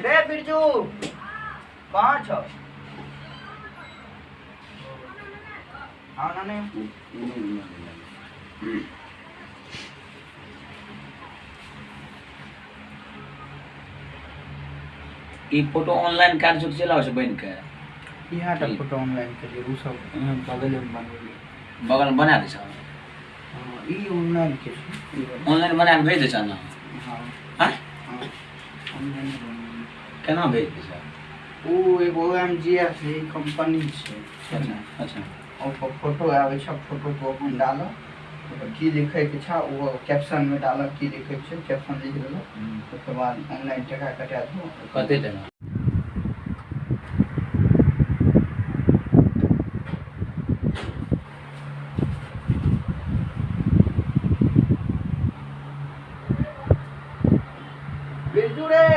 रे बिरजू कहाँ छ? हाँ नानी ई फोटो ऑनलाइन कार्ड जो चला से बन के यहाँ तक फोटो ऑनलाइन करिए वो सब बगल में बनोगे बगल में बना दे छ हाँ ये ऑनलाइन के ऑनलाइन बना के भेज दे छ ना हाँ हां हाँ ऑनलाइन बनोगे केना भेज दे छ वो एगो OMGS है कंपनी से अच्छा अच्छा और फोटो आवे छ फोटो को अपन डालो की लिखे के छ वो कैप्शन में डालो की लिखे के छ कैप्शन लिख देलो उसके बाद ऑनलाइन टका कटा दो कते देना बिरजू रे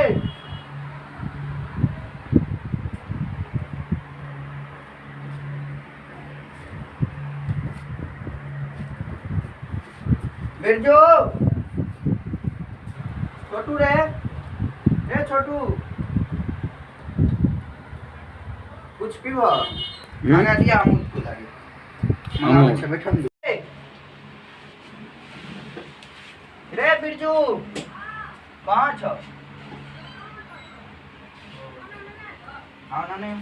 बिरजू छोटू रे छोटू कुछ पीवा मांगा दिया अमूल को लागे मांगा अच्छा बैठा रे बिरजू कहाँ छ? हाँ नानी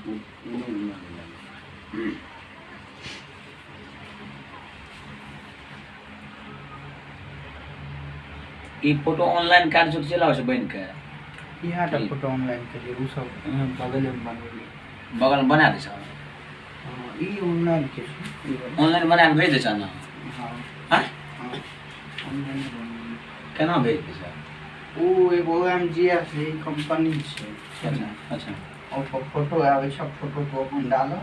ई फोटो ऑनलाइन कार्ड जो चला से बन के यहाँ तक फोटो ऑनलाइन करिए वो सब बगल में बनोगे बगल में बना दे छ हाँ ये ऑनलाइन के ऑनलाइन बना के भेज दे छ ना हाँ हां हाँ ऑनलाइन बनोगे केना भेज दे छ वो एगो OMGS है कंपनी से अच्छा अच्छा और फोटो आवे छ फोटो को अपन डालो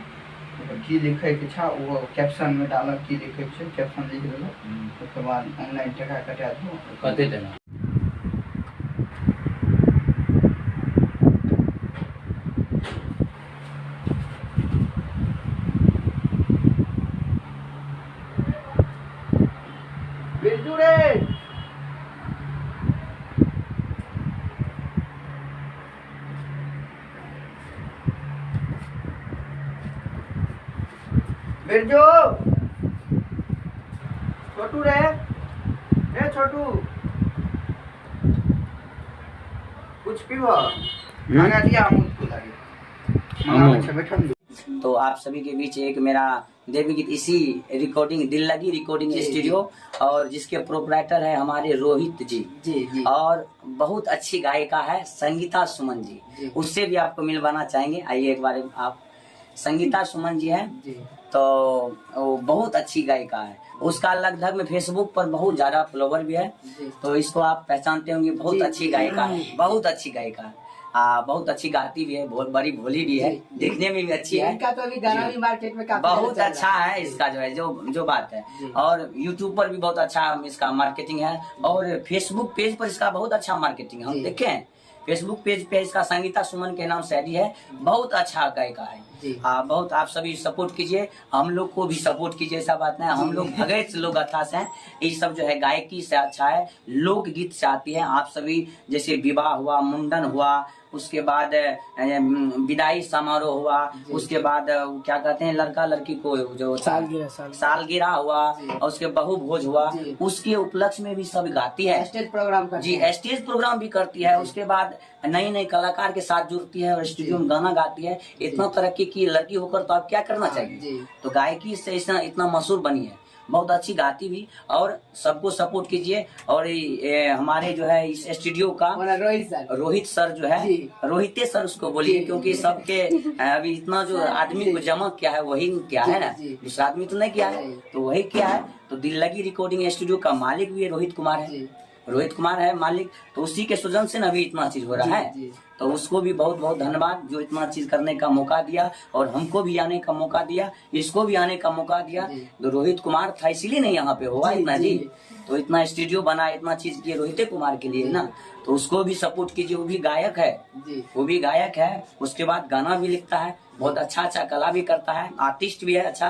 की लिखे के छ वो कैप्शन में डालो की लिखे के छ कैप्शन लिख देलो उसके बाद ऑनलाइन टका कटा दो कते देना बिरजू रे बिरजू छोटू रे छोटू कुछ पीवा मांगा दिया अमूल को लागे मांगा अच्छा बैठा तो आप सभी के बीच एक मेरा देवी गीत इसी रिकॉर्डिंग दिल लगी रिकॉर्डिंग स्टूडियो और जिसके प्रोपराइटर है हमारे रोहित जी और बहुत अच्छी गायिका है संगीता सुमन जी उससे भी आपको मिलवाना चाहेंगे। आइए एक बार आप संगीता सुमन जी है तो वो बहुत अच्छी गायिका है उसका लगभग में फेसबुक पर बहुत ज्यादा फॉलोवर भी है तो इसको आप पहचानते होंगे बहुत अच्छी गायिका है बहुत अच्छी गायिका है बहुत अच्छी गाती भी है बहुत बड़ी भोली भी है देखने में भी अच्छी है इनका तो अभी गाना भी मार्केट में काफी बहुत अच्छा है इसका जो है जो बात है और यूट्यूब पर भी बहुत अच्छा इसका मार्केटिंग है और फेसबुक पेज पर इसका बहुत अच्छा मार्केटिंग है हम देखे हैं फेसबुक पेज पे इसका संगीता सुमन के नाम से आईडी है बहुत अच्छा गायिका है बहुत आप सभी सपोर्ट कीजिए हम लोग को भी सपोर्ट कीजिए ऐसा बात नहीं हम लोग भगत लोग अथा से हैं ये सब जो है गायकी से अच्छा है लोकगीत से आती है आप सभी जैसे विवाह हुआ मुंडन हुआ उसके बाद विदाई समारोह हुआ उसके बाद क्या कहते हैं लड़का लड़की को जो सालगिरह हुआ और उसके बहु भोज हुआ उसके उपलक्ष्य में भी सब गाती है स्टेज प्रोग्राम स्टेज प्रोग्राम भी करती है उसके बाद नई नई कलाकार के साथ जुड़ती है और स्टूडियो में गाना गाती है इतना तरक्की की लड़की होकर तो आप क्या करना चाहिए तो गायकी से इतना मशहूर बनी है बहुत अच्छी गाती भी और सबको सपोर्ट कीजिए और हमारे जो है इस स्टूडियो का रोहित सर जो है रोहिते सर उसको बोलिए क्योंकि सबके अभी इतना जो आदमी को जमा किया है वही क्या है ना दूसरा आदमी तो नहीं किया है तो वही क्या है तो दिल लगी रिकॉर्डिंग स्टूडियो का मालिक भी रोहित कुमार है मालिक तो उसी के सुजन से ना अभी इतना चीज हो रहा है तो उसको भी बहुत बहुत धन्यवाद जो इतना चीज करने का मौका दिया और हमको भी आने का मौका दिया इसको भी आने का मौका दिया तो रोहित कुमार था इसीलिए नहीं यहाँ पे हुआ इतना जी तो इतना स्टूडियो बना इतना चीज किए रोहित कुमार के लिए ना तो उसको भी सपोर्ट कीजिए वो भी गायक है उसके बाद गाना भी लिखता है बहुत अच्छा कला भी करता है आर्टिस्ट भी है अच्छा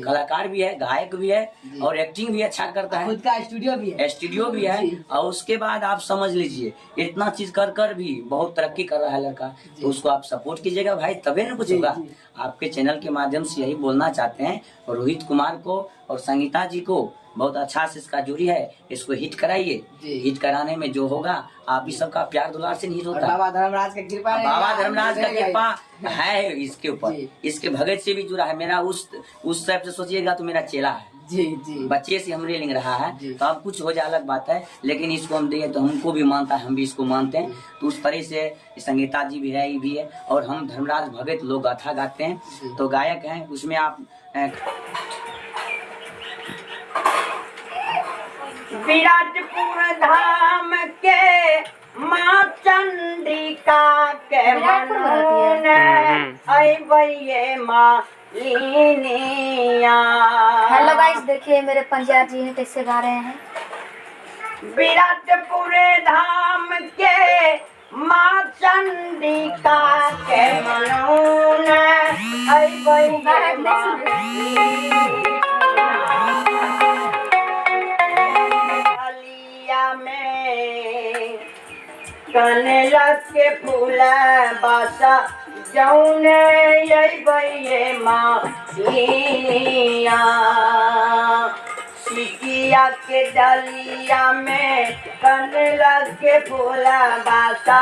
कलाकार भी है गायक भी है और एक्टिंग भी अच्छा करता है खुद का स्टूडियो भी है और उसके बाद आप समझ लीजिए इतना चीज कर भी बहुत तरक्की कर कर रहा है लड़का, तो उसको आप सपोर्ट कीजिएगा भाई, तभी ना कुछ होगा। आपके चैनल के माध्यम से यही बोलना चाहते हैं, और रोहित कुमार को और संगीता जी को बहुत अच्छा से इसका जोड़ी है, इसको हिट कराइए। हिट कराने में जो होगा आप ही सबका प्यार दुलार से नहीं होता। बाबा धर्मराज का कृपा है, बाबा धर्मराज का कृपा है इसके ऊपर, इसके भगत से भी जुड़ा है। मेरा उस टाइप से सोचिएगा तो मेरा चेला है जी जी, बच्चे से हमरे लिंग रहा है, तो अब कुछ हो जाए अलग बात है, लेकिन इसको हम दिए तो हमको भी मानता है, हम भी इसको मानते हैं। तो उस तरह से संगीता जी भी है, ये भी है, और हम धर्मराज भगत लोग गाथा गाते हैं, तो गायक हैं। उसमें आप विराटपुर धाम के माँ चंडिका के मनोन अइबैये माँ लीनिया। हेलो गाइस, देखिए मेरे पंजाब जी हैं कैसे गा रहे हैं। विराटपुर धाम के माँ चंडिका के मनोन अइबैये माँ कनलक के फूल बासा जौने अइबैये माँ लीनिया। सिकिया के डलिया में कनलक के फूल बासा